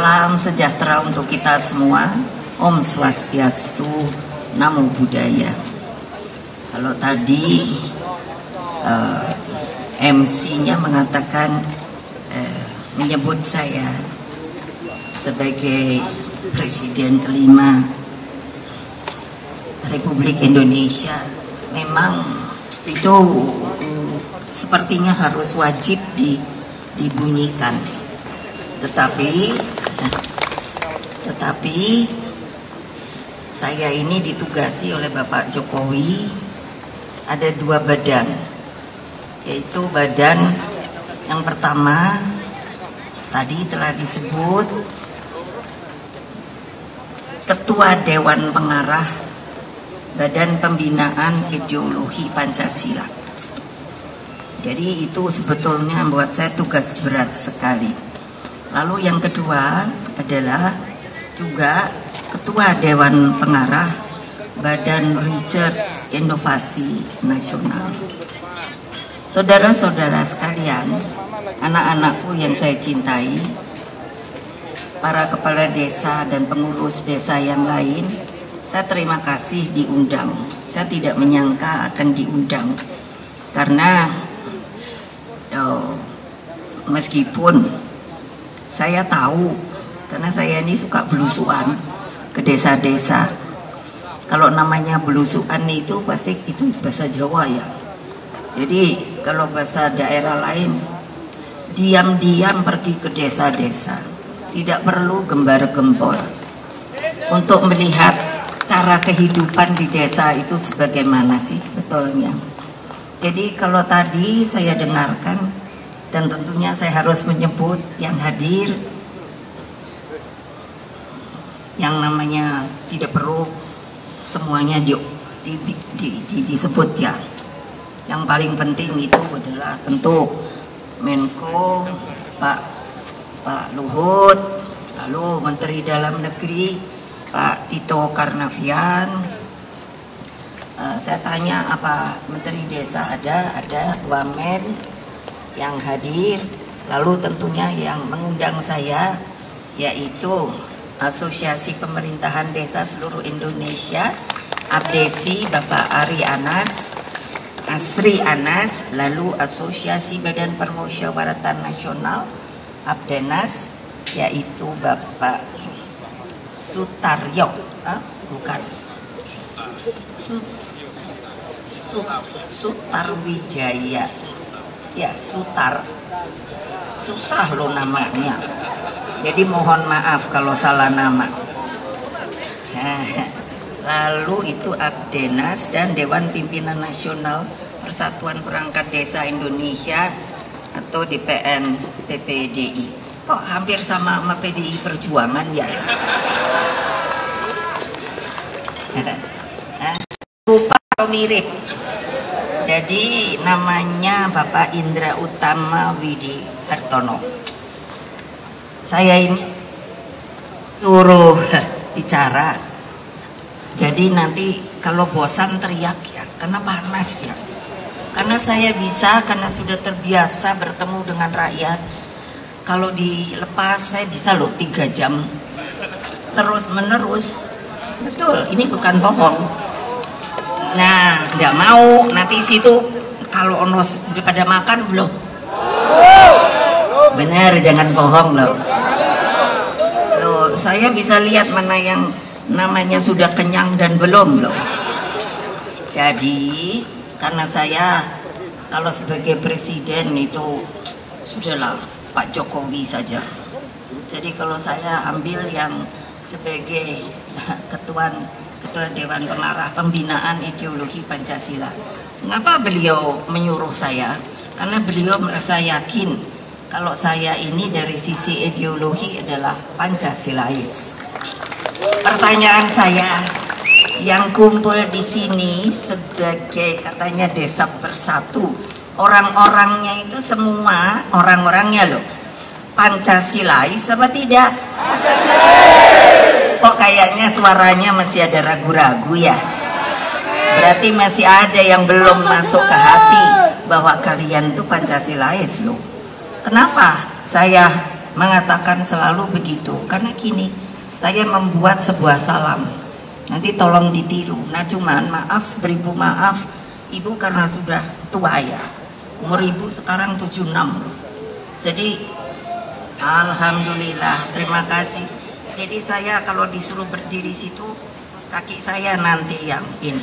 Salam sejahtera untuk kita semua. Om Swastiastu, Namo Buddhaya. Kalau tadi MC-nya mengatakan menyebut saya sebagai Presiden kelima Republik Indonesia, memang itu sepertinya harus wajib dibunyikan. Tetapi saya ini ditugasi oleh Bapak Jokowi, ada dua badan, yaitu badan yang pertama tadi telah disebut Ketua Dewan Pengarah Badan Pembinaan Ideologi Pancasila. Jadi itu sebetulnya membuat saya tugas berat sekali. Lalu yang kedua adalah juga Ketua Dewan Pengarah Badan Research Inovasi Nasional. Saudara-saudara sekalian, anak-anakku yang saya cintai, para kepala desa dan pengurus desa yang lain, saya terima kasih diundang. Saya tidak menyangka akan diundang, karena meskipun saya tahu, karena saya ini suka belusuan ke desa-desa. Kalau namanya belusuan itu pasti itu bahasa Jawa ya. Jadi kalau bahasa daerah lain, diam-diam pergi ke desa-desa, tidak perlu gembar-gembor, untuk melihat cara kehidupan di desa itu sebagaimana sih betulnya. Jadi kalau tadi saya dengarkan, dan tentunya saya harus menyebut yang hadir, yang namanya tidak perlu semuanya disebut ya. Yang paling penting itu adalah tentu Menko Pak Luhut, lalu Menteri Dalam Negeri Pak Tito Karnavian. Saya tanya apa Menteri Desa ada Wamen yang hadir, lalu tentunya yang mengundang saya yaitu Asosiasi Pemerintahan Desa Seluruh Indonesia, APDESI, Bapak Asri Anas, lalu Asosiasi Badan Permusyawaratan Nasional, APDENAS, yaitu Bapak Sutaryo, Sutarwijaya. Ya, Sutar, susah loh namanya, jadi mohon maaf kalau salah nama. Lalu itu APDENAS dan Dewan Pimpinan Nasional Persatuan Perangkat Desa Indonesia atau DPN PPDI. Kok hampir sama PDI Perjuangan ya? Lupa atau mirip? Jadi namanya Bapak Indra Utama Widi Hartono. Saya ini suruh bicara, jadi nanti kalau bosan teriak ya, karena panas ya. Karena saya bisa, karena sudah terbiasa bertemu dengan rakyat. Kalau dilepas saya bisa loh 3 jam terus menerus. Betul, ini bukan bohong. Nah, nggak mau nanti situ kalau onos pada makan belum. Benar, jangan bohong loh. Saya bisa lihat mana yang namanya sudah kenyang dan belum loh. Jadi karena saya kalau sebagai presiden itu sudahlah Pak Jokowi saja. Jadi kalau saya ambil yang sebagai ketua Dewan Pengarah Pembinaan Ideologi Pancasila. Mengapa beliau menyuruh saya? Karena beliau merasa yakin kalau saya ini dari sisi ideologi adalah Pancasilais. Pertanyaan saya, yang kumpul di sini sebagai katanya desa bersatu, orang-orangnya itu semua orang-orangnya loh Pancasilais apa tidak? Kok kayaknya suaranya masih ada ragu-ragu ya? Berarti masih ada yang belum masuk ke hati bahwa kalian tuh Pancasilais loh. Kenapa saya mengatakan selalu begitu, karena gini, saya membuat sebuah salam, nanti tolong ditiru. Nah cuman maaf, seberibu maaf, ibu karena sudah tua ya, umur ibu sekarang 76, jadi alhamdulillah, terima kasih. Jadi saya kalau disuruh berdiri situ, kaki saya nanti yang ini,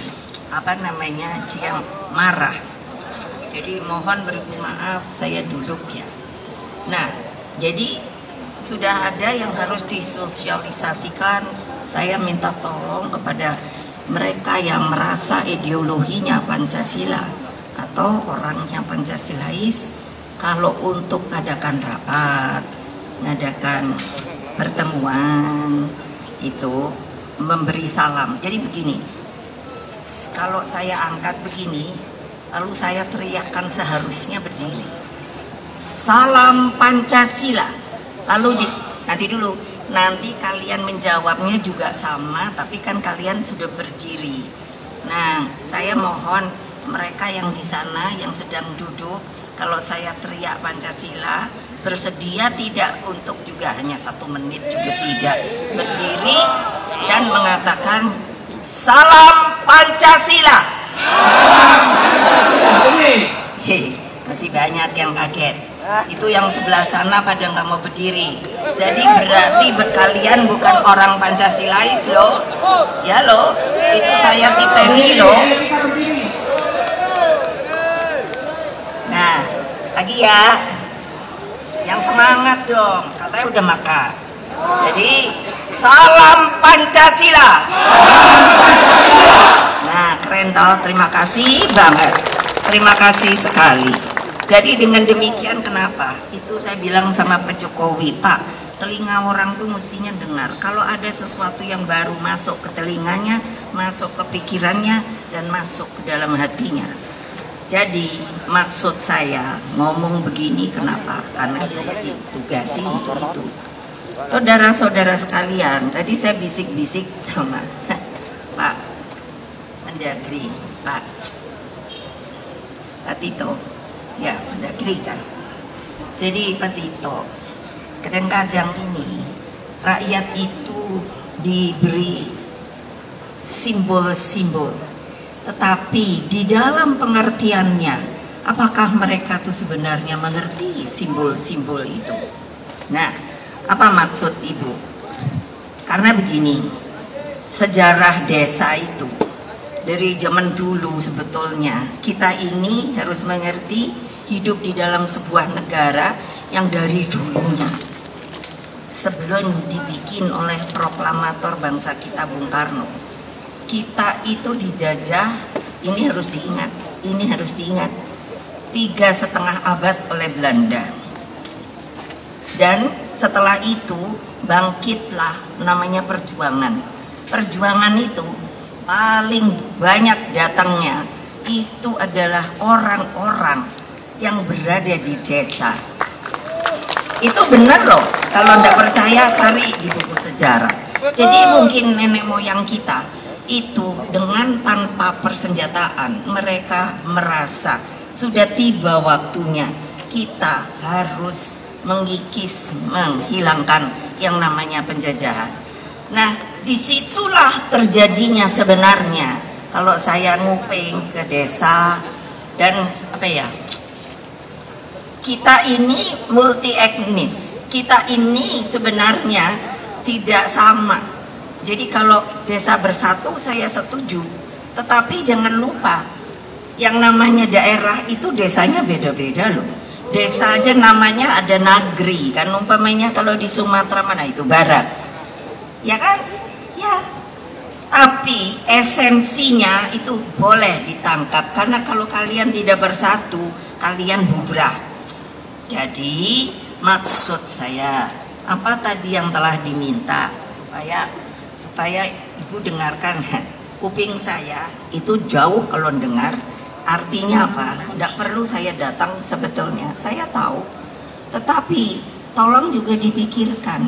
apa namanya, dia marah. Jadi mohon beribu maaf, saya duduk ya. Nah, jadi sudah ada yang harus disosialisasikan. Saya minta tolong kepada mereka yang merasa ideologinya Pancasila atau orangnya Pancasilais, kalau untuk adakan rapat, ngadakan pertemuan itu memberi salam. Jadi begini, kalau saya angkat begini lalu saya teriakkan, seharusnya berdiri, salam Pancasila, lalu nanti kalian menjawabnya juga sama, tapi kan kalian sudah berdiri. Nah saya mohon mereka yang di sana yang sedang duduk, kalau saya teriak Pancasila, bersedia tidak untuk juga hanya 1 menit juga tidak, berdiri dan mengatakan salam Pancasila. Masih banyak yang kaget. Itu yang sebelah sana pada nggak mau berdiri. Jadi berarti kalian bukan orang Pancasilais loh, ya loh. Itu saya titeni loh. Nah, lagi ya. Yang semangat dong, katanya udah makan. Jadi salam Pancasila. Nah keren toh, terima kasih banget, terima kasih sekali. Jadi dengan demikian kenapa itu saya bilang sama Pak Jokowi, Pak, telinga orang tuh mestinya dengar. Kalau ada sesuatu yang baru masuk ke telinganya, masuk ke pikirannya, dan masuk ke dalam hatinya. Jadi maksud saya ngomong begini kenapa? Karena saya ditugasi untuk itu. Saudara-saudara sekalian, tadi saya bisik-bisik sama Pak Mendagri, Pak Tito, ya Mendagri kan. Jadi Pak Tito, kadang-kadang ini rakyat itu diberi simbol-simbol, tetapi di dalam pengertiannya, apakah mereka tuh sebenarnya mengerti simbol-simbol itu? Nah, apa maksud Ibu? Karena begini, sejarah desa itu dari zaman dulu sebetulnya kita ini harus mengerti hidup di dalam sebuah negara yang dari dulunya, sebelum dibikin oleh proklamator bangsa kita Bung Karno, kita itu dijajah. Ini harus diingat 3,5 abad oleh Belanda. Dan setelah itu bangkitlah namanya perjuangan. Perjuangan itu paling banyak datangnya itu adalah orang-orang yang berada di desa. Itu benar loh, kalau tidak percaya cari di buku sejarah. Jadi mungkin nenek moyang kita itu dengan tanpa persenjataan, mereka merasa sudah tiba waktunya kita harus mengikis, menghilangkan yang namanya penjajahan. Nah, disitulah terjadinya sebenarnya, kalau saya nguping ke desa dan kita ini multi etnis, kita ini sebenarnya tidak sama. Jadi kalau desa bersatu saya setuju, tetapi jangan lupa yang namanya daerah itu desanya beda-beda loh. Desa aja namanya ada nagri kan, umpamanya kalau di Sumatera mana itu barat, ya kan? Ya, tapi esensinya itu boleh ditangkap, karena kalau kalian tidak bersatu, kalian bubrah. Jadi maksud saya, apa tadi yang telah diminta supaya Ibu dengarkan, kuping saya itu jauh kalau dengar. Artinya apa? Tidak perlu saya datang sebetulnya, saya tahu. Tetapi tolong juga dipikirkan,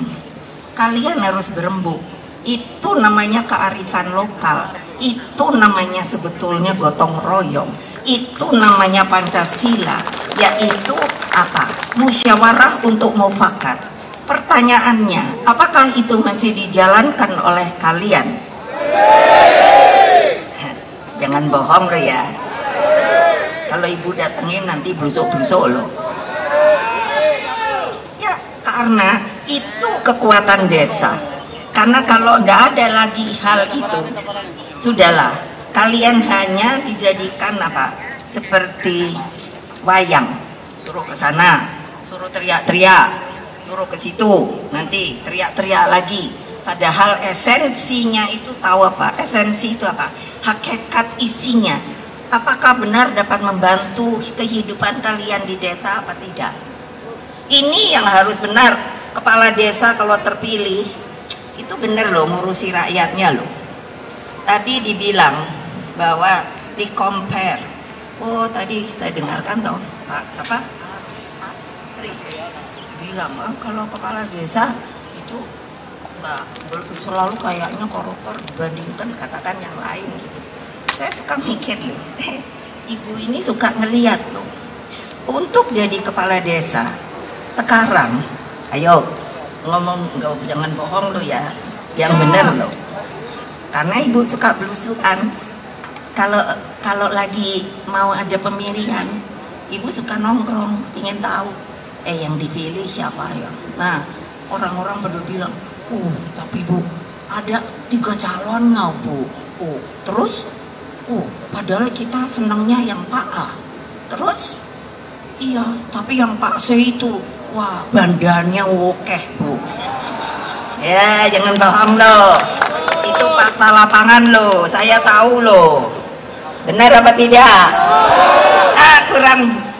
kalian harus berembuk. Itu namanya kearifan lokal, itu namanya sebetulnya gotong royong, itu namanya Pancasila, yaitu apa? Musyawarah untuk mufakat. Pertanyaannya, apakah itu masih dijalankan oleh kalian? Jangan bohong lo ya. Kalau ibu datengin nanti blusuk-blusuk lo. Ya, karena itu kekuatan desa. Karena kalau ndak ada lagi hal itu, sudahlah. Kalian hanya dijadikan apa? Seperti wayang. Suruh ke sana, suruh teriak-teriak, suruh ke situ, nanti teriak-teriak lagi. Padahal esensinya itu tahu apa? Esensi itu apa? Hakikat isinya. Apakah benar dapat membantu kehidupan kalian di desa apa tidak? Ini yang harus benar. Kepala desa kalau terpilih itu benar loh, ngurusi rakyatnya loh. Tadi dibilang bahwa di compare. Oh tadi saya dengarkan toh Pak siapa? Bilang kalau kepala desa itu nggak selalu kayaknya koruptor dibandingkan katakan yang lain gitu. Saya suka mikir loh, ibu ini suka ngeliat loh. Untuk jadi kepala desa sekarang, ayo ngomong nggak jangan bohong lo ya, yang bener loh. Karena ibu suka belusukan. Kalau lagi mau ada pemilihan, ibu suka nongkrong, ingin tahu, yang dipilih siapa ya. Nah, orang-orang pada bilang, tapi bu, ada 3 calonnya bu. Terus, padahal kita senangnya yang Pak A. Terus, iya, tapi yang Pak C itu, wah, bandannya oke bu. Ya, jangan bohong loh. Itu fakta lapangan loh, saya tahu loh. Benar apa tidak?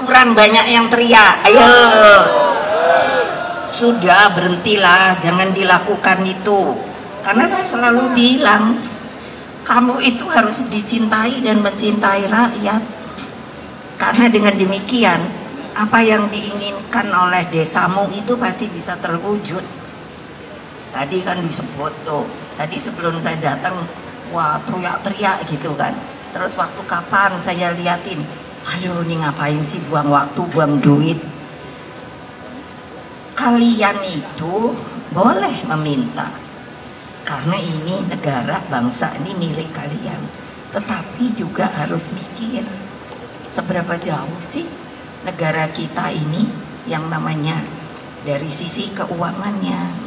Kurang banyak yang teriak. Ayo. Sudah berhentilah, jangan dilakukan itu. Karena saya selalu bilang, kamu itu harus dicintai dan mencintai rakyat. Karena dengan demikian, apa yang diinginkan oleh desamu itu pasti bisa terwujud. Tadi kan disebut tuh, tadi sebelum saya datang, wah teriak-teriak gitu kan. Terus waktu kapan saya liatin, aduh ini ngapain sih buang waktu, buang duit. Kalian itu boleh meminta, karena ini negara bangsa ini milik kalian. Tetapi juga harus mikir, seberapa jauh sih negara kita ini yang namanya dari sisi keuangannya.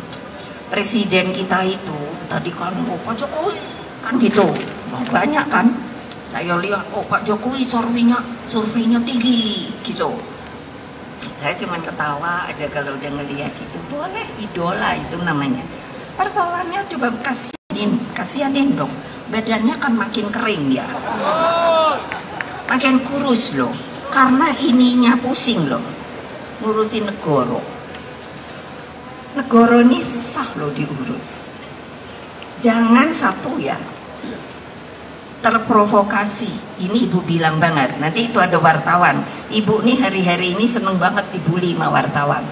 Presiden kita itu tadi kan Pak Jokowi kan gitu, banyak kan. Saya lihat Pak Jokowi surveinya tinggi gitu. Saya cuma ketawa aja kalau udah ngeliat gitu. Boleh, idola itu namanya. Persoalannya coba kasihanin dong. Badannya kan makin kering ya, makin kurus loh. Karena ininya pusing loh, ngurusin negara. Negara ini susah loh diurus. Jangan satu ya terprovokasi. Ini ibu bilang banget, nanti itu ada wartawan, ibu nih hari-hari ini seneng banget dibully sama wartawan.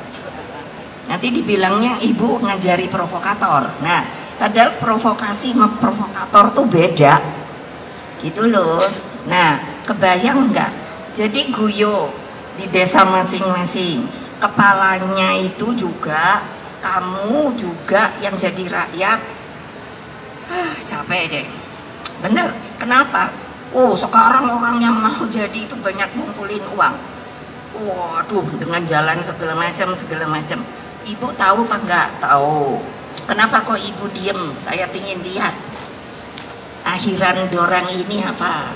Nanti dibilangnya ibu ngajari provokator. Nah, padahal provokasi sama provokator tuh beda gitu loh. Nah, kebayang nggak? Jadi guyo di desa masing-masing, kepalanya itu juga, kamu juga yang jadi rakyat. Capek deh. Bener, kenapa? Sekarang orang yang mau jadi itu banyak ngumpulin uang. Waduh, dengan jalan segala macam. Ibu tahu apa enggak? Tahu. Kenapa kok ibu diem? Saya pingin lihat akhiran dorang ini apa.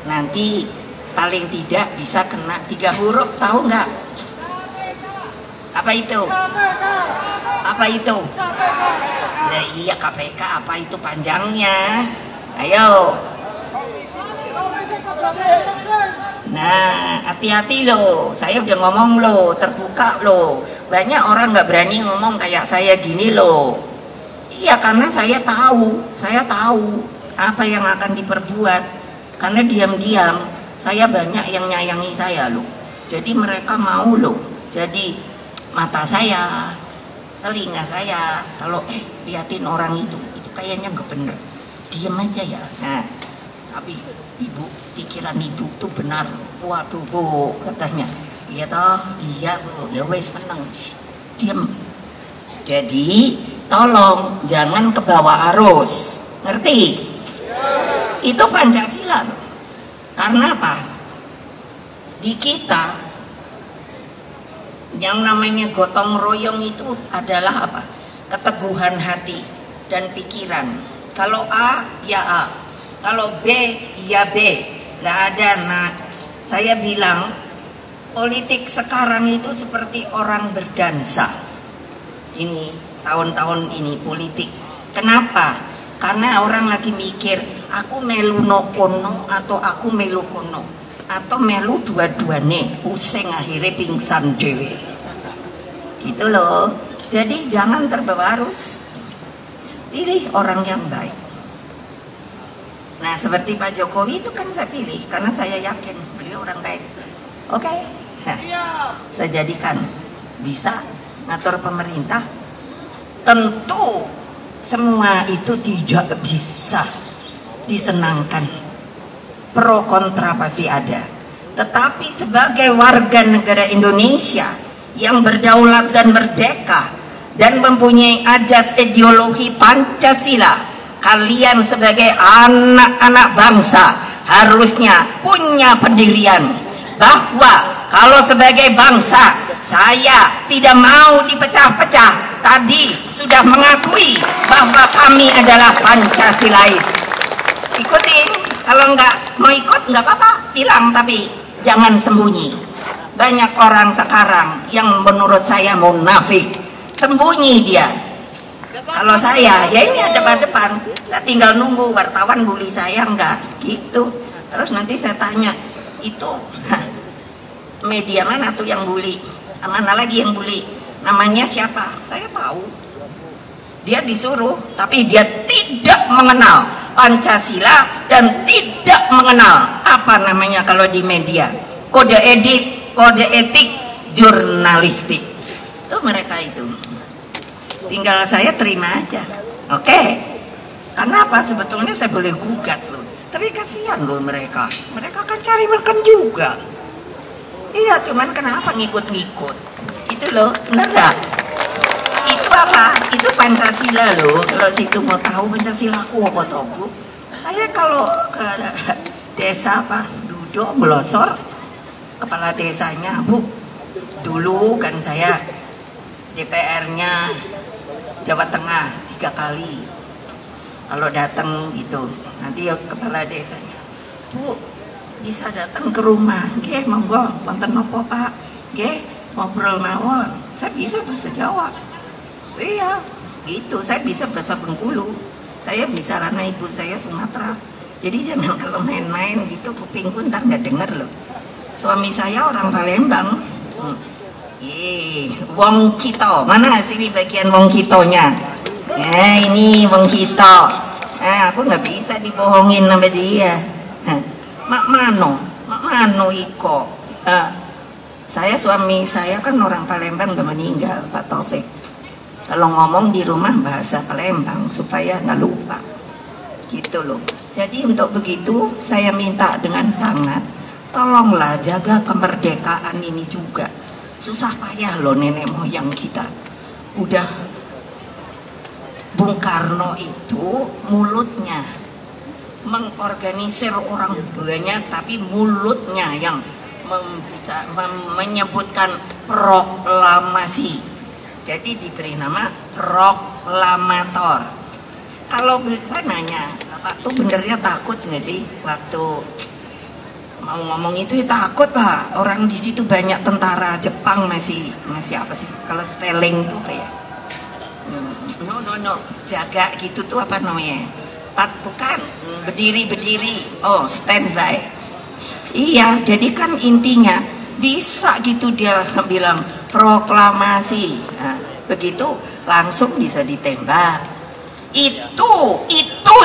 Nanti paling tidak bisa kena 3 huruf, tahu nggak? Apa itu? Apa itu? Nah, iya KPK, apa itu panjangnya? Ayo. Nah, hati-hati loh. Saya udah ngomong loh, terbuka loh. Banyak orang nggak berani ngomong kayak saya gini loh. Iya, karena saya tahu apa yang akan diperbuat. Karena diam-diam saya banyak yang nyayangi saya loh. Jadi mereka mau loh. Jadi mata saya, telinga saya, kalau liatin orang itu kayaknya nggak bener, diem aja ya. Nah, tapi ibu, pikiran ibu tuh benar. Waduh bu, katanya, iya toh, iya bu, ya wes menang, diem. Jadi tolong jangan ke bawah arus, ngerti? Itu Pancasila. Karena apa? Di kita yang namanya gotong royong itu adalah apa? Keteguhan hati dan pikiran. Kalau A ya A, kalau B ya B. Nggak ada. Nah, saya bilang politik sekarang itu seperti orang berdansa. Ini tahun-tahun ini politik. Kenapa? Karena orang lagi mikir, aku melu no kono atau aku melu kono, atau melu dua-duane, pusing akhirnya pingsan dewe. Gitu loh. Jadi jangan terbawa arus. Pilih orang yang baik. Nah, seperti Pak Jokowi itu kan saya pilih karena saya yakin beliau orang baik. Oke. Nah, saya jadikan bisa ngatur pemerintah. Tentu semua itu tidak bisa disenangkan. Pro kontra pasti ada. Tetapi sebagai warga negara Indonesia yang berdaulat dan merdeka dan mempunyai ajas ideologi Pancasila, kalian sebagai anak-anak bangsa harusnya punya pendirian bahwa kalau sebagai bangsa saya tidak mau dipecah-pecah. Tadi sudah mengakui bahwa kami adalah Pancasilais. Ikutin, kalau nggak mau ikut nggak apa-apa, bilang, tapi jangan sembunyi. Banyak orang sekarang yang menurut saya munafik, sembunyi dia. Kalau saya, ya ini ada depan, saya tinggal nunggu wartawan bully saya enggak, gitu. Terus nanti saya tanya, itu media mana tuh yang bully? Mana lagi yang bully? Namanya siapa? Saya tahu. Dia disuruh, tapi dia tidak mengenal Pancasila dan tidak mengenal apa namanya kalau di media, kode etik jurnalistik. Itu mereka itu. Tinggal saya terima aja. Oke. Karena apa? Sebetulnya saya boleh gugat loh. Tapi kasihan loh mereka. Mereka kan cari makan juga. Iya, cuman kenapa ngikut-ngikut? Itu loh, bener gak? Itu apa? Itu Pancasila loh. Kalau situ mau tahu Pancasila aku apa toh, Bu? Saya kalau ke desa apa? Duduk melosor kepala desanya, Bu. Dulu kan saya DPR-nya Jawa Tengah 3 kali. Kalau datang gitu, nanti kepala desanya, Bu, bisa datang ke rumah, nggih monggo, wonten napa Pak? Nggih, ngobrol mawon. Saya bisa bahasa Jawa. Iya, gitu. Saya bisa bahasa Bengkulu. Saya bisa karena ibu saya Sumatera. Jadi jangan kalau main-main gitu kupingku ntar nggak denger loh. Suami saya orang Palembang. Wong Kito, mana sini bagian Wong Kitonya? Ini Wong Kito. Aku nggak bisa dibohongin sama dia. Mak mano iko. Suami saya kan orang Palembang, udah meninggal, Pak Taufik. Kalau ngomong di rumah bahasa Palembang supaya nggak lupa, gitu loh. Jadi untuk begitu saya minta dengan sangat, tolonglah jaga kemerdekaan ini juga. Susah payah loh nenek moyang kita. Udah Bung Karno itu mulutnya mengorganisir orang banyak, tapi mulutnya yang menyebutkan proklamasi. Jadi diberi nama proklamator. Kalau saya nanya, Bapak tuh benernya takut nggak sih waktu mau ngomong itu? Ya takut lah. Orang di situ banyak tentara Jepang, masih apa sih? Kalau spelling tuh kayak no jaga gitu tuh apa namanya? Bukan berdiri. Oh, standby. Iya, jadi kan intinya bisa gitu dia bilang proklamasi. Nah, begitu langsung bisa ditembak. Itu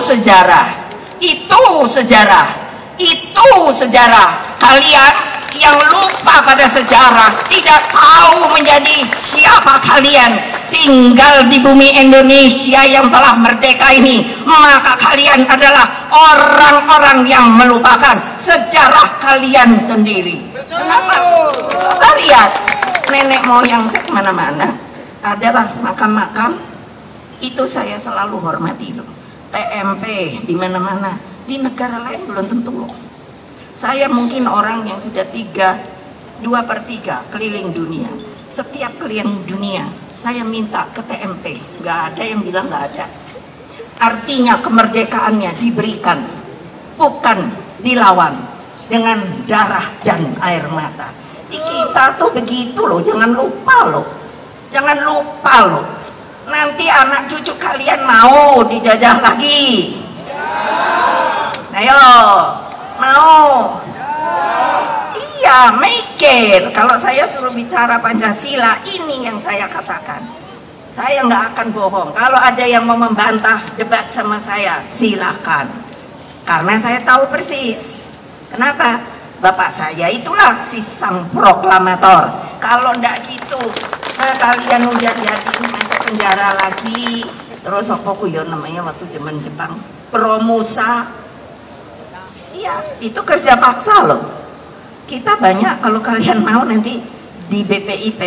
sejarah. Kalian yang lupa pada sejarah, tidak tahu menjadi siapa kalian, tinggal di bumi Indonesia yang telah merdeka ini, maka kalian adalah orang-orang yang melupakan sejarah kalian sendiri. Kenapa? Coba lihat nenek moyang saya kemana-mana, adalah makam-makam itu saya selalu hormati loh. TMP di mana-mana, di negara lain belum tentu loh. Saya mungkin orang yang sudah 2/3 keliling dunia. Setiap keliling dunia saya minta ke TMP, nggak ada yang bilang nggak ada. Artinya kemerdekaannya diberikan, bukan dilawan dengan darah dan air mata. Di kita tuh begitu loh, jangan lupa loh. Jangan lupa loh. Nanti anak cucu kalian mau dijajah lagi. Ayo, mau? Iya, mikir. Kalau saya suruh bicara Pancasila, ini yang saya katakan. Saya nggak akan bohong. Kalau ada yang mau membantah debat sama saya, silakan. Karena saya tahu persis. Kenapa? Bapak saya itulah si sang proklamator. Kalau ndak gitu, nah kalian udah jadi masuk penjara lagi. Terus apa ya namanya waktu zaman Jepang, Promusa. Iya, itu kerja paksa loh. Kita banyak, kalau kalian mau nanti di BPIP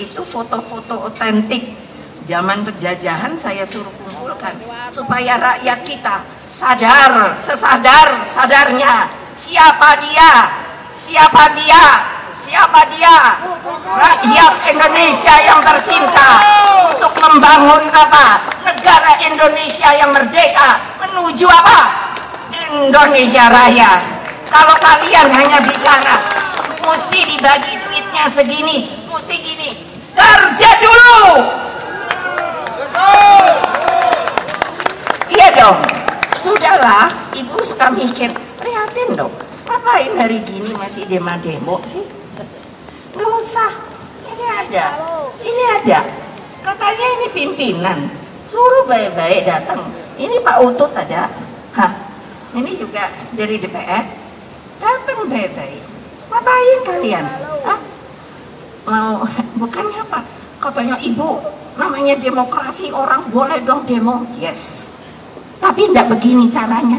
itu foto-foto otentik zaman penjajahan saya suruh kumpulkan supaya rakyat kita sadar, sesadar-sadarnya siapa dia, siapa dia, siapa dia, rakyat Indonesia yang tercinta untuk membangun apa? Negara Indonesia yang merdeka menuju apa? Indonesia Raya. Kalau kalian hanya bicara mesti dibagi duitnya segini, mesti gini, kerja dulu. Iya dong, sudahlah. Ibu suka mikir, prihatin dong. Ngapain hari gini masih demo sih? Nggak usah. Ini ada. Katanya ini pimpinan, suruh baik-baik datang. Ini Pak Utut ada. Hah? Ini juga dari DPR. Datang baik-baik. Ngapain kalian? Hah? Mau bukannya apa? Katanya ibu, namanya demokrasi, orang boleh dong demo. Yes. Tapi enggak begini caranya.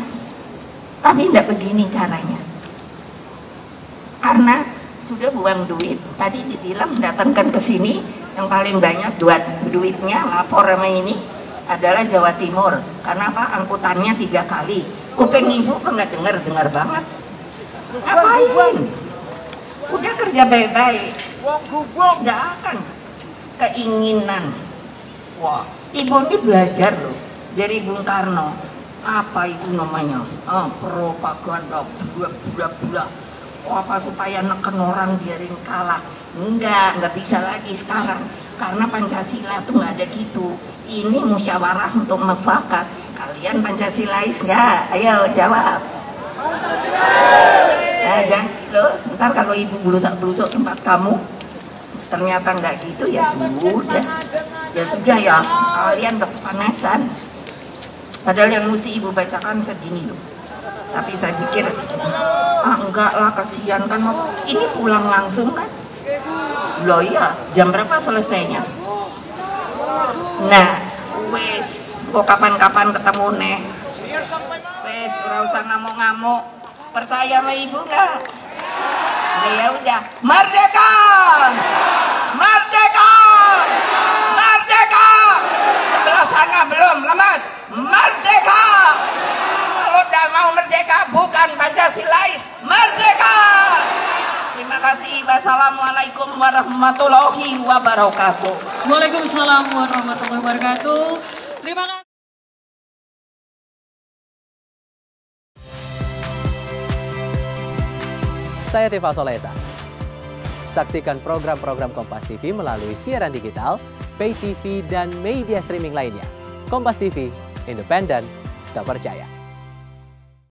Karena sudah buang duit. Tadi dibilang datangkan ke sini yang paling banyak duitnya lapor sama ini adalah Jawa Timur. Karena apa? Angkutannya 3 kali. Kuping ibu kan nggak dengar banget. Ngapain? Udah kerja baik-baik, nggak akan keinginan. Wah, ibu ini belajar loh dari Bung Karno. Apa itu namanya? Propaganda, bula-bula. Apa supaya neken orang biarin kalah? Nggak bisa lagi sekarang. Karena Pancasila tuh nggak ada gitu. Ini musyawarah untuk mufakat. Kalian Pancasilais nggak? Ayo jawab. Nah, jangan loh, ntar kalau ibu belusuk tempat kamu ternyata nggak gitu, ya sudah ya kalian udah kepanasan. Padahal yang mesti ibu bacakan segini loh. Tapi saya pikir enggak lah, kasihan kan, ini pulang langsung kan. Loh iya, jam berapa selesainya? Nah, wes kok kapan-kapan ketemu nih. Wes, ora usah ngamuk-ngamuk. Percaya sama ibu nggak? Ya udah, merdeka, merdeka, merdeka. Sebelah sana belum lemas, merdeka. Kalau udah mau merdeka, bukan Pancasilais, merdeka. Terima kasih. Wassalamualaikum warahmatullahi wabarakatuh. Waalaikumsalam warahmatullahi wabarakatuh. Terima kasih. Saya Tifa Solesa. Saksikan program-program Kompas TV melalui siaran digital, pay TV, dan media streaming lainnya. Kompas TV, independen, terpercaya.